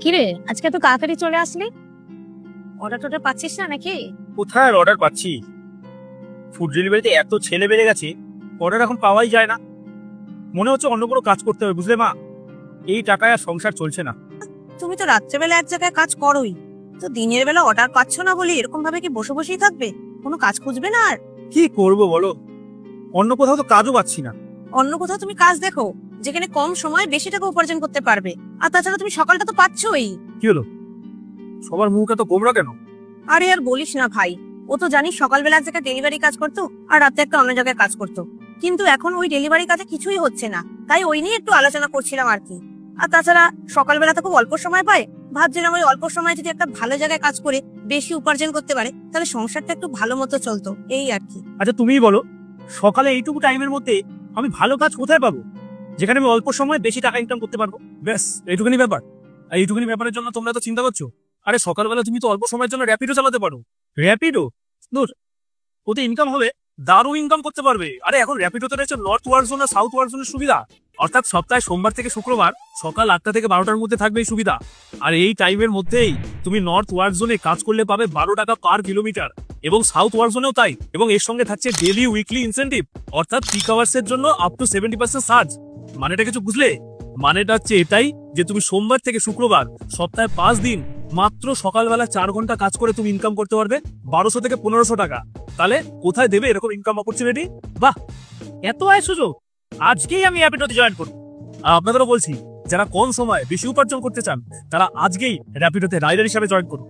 কিরে আজকে তো তাড়াতাড়ি চলে আসলি, অর্ডার টর্ডার পাচ্ছিস না নাকি? কোথায় অর্ডার পাচ্ছি? ফুড ডেলিভারিতে এত ছেলে বেড়ে গেছে, অর্ডার এখন পাওয়াই যায় না। মনে হচ্ছে অন্য কোনো কাজ করতে হবে, বুঝলে মা? এই টাকায় আর সংসার চলছে না। তুমি তো রাত্রেবেলা এক জায়গায় কাজ করোই, তো দিনের বেলা অর্ডার পাচ্ছ না বলে এরকম ভাবে কি বসে বসেই থাকবে? কোনো কাজ খুঁজবে না? আর কি করব বলো, অন্য কোথাও তো কাজও পাচ্ছি না। অন্য কোথাও তুমি কাজ দেখো যেখানে কম সময়ে বেশি টাকা উপার্জন করতে পারবে। আর তাছাড়া তুমি সকালটা তো পাচ্ছই। কি হলো, সবার মুখ এত গোমরা কেন? আরে আর বলিস না ভাই, ও তো জানিস সকালবেলা এক জায়গায় ডেলিভারি কাজ করতো আর রাতে একটা অন্য জায়গায় কাজ করতো, কিন্তু এখন ওই ডেলিভারি কাজে কিছুই হচ্ছে না, তাই ওই নিয়ে একটু আলোচনা করছিলাম আর কি। আর তাছাড়া সকালবেলা তো খুব অল্প সময় পায়, ভাবছিলাম ওই অল্প সময় যদি একটা ভালো জায়গায় কাজ করে বেশি উপার্জন করতে পারে তাহলে সংসারটা একটু ভালো মতো চলতো, এই আর কি। আচ্ছা তুমিই বলো, সকালে এইটুকু টাইমের মধ্যে আমি ভালো কাজ কোথায় পাবো যেখানে আমি অল্প সময় বেশি টাকা ইনকাম করতে পারবো? ব্যাস এইটুকুনি ব্যাপার। আর এইটুকুনি ব্যাপারের জন্য তোমরা তো চিন্তা করছো। আরে সকালবেলা তুমি তো অল্প সময়ের জন্য র্যাপিডো চালাতে পারো। র্যাপিডো দূর, ওতে ইনকাম হবে, দারুণ ইনকাম করতে পারবে। আরে এখন র্যাপিডোতে রয়েছে নর্থ ওয়ার্ড জোন আর সাউথ ওয়ার্ড জোনের সুবিধা, অর্থাৎ সপ্তাহে সোমবার থেকে শুক্রবার সকাল 8টা থেকে 12টার মধ্যে থাকবে এই সুবিধা। আর এই টাইমের মধ্যেই তুমি নর্থ ওয়ার্ড জোনে কাজ করলে পাবে 12 টাকা পার কিলোমিটার, এবং সাউথ ওয়ার্ড জোনেও তাই। এবং এর সঙ্গে থাকছে ডেলি উইকলি ইনসেন্টিভ, অর্থাৎ পিক আওয়ার্স এর জন্য আপ টু 70% চার্জ। মানেটা কিছু বুঝলে? মানেটা হচ্ছে এটাই যে তুমি সোমবার থেকে শুক্রবার সপ্তাহে 5 দিন মাত্র সকালবেলা 4 ঘন্টা কাজ করে তুমি ইনকাম করতে পারবে 1200 থেকে 1500 টাকা। তাহলে কোথায় দেবে এরকম ইনকাম অপরচুনিটি? বাহ, এত আয় সুযোগ! আজকেই আমি র্যাপিডোতে জয়েন করব। আর আপনাদেরও বলছি, যারা কম সময় বেশি উপার্জন করতে চান তারা আজকেই র্যাপিডোতে রাইডার হিসাবে জয়েন করুন।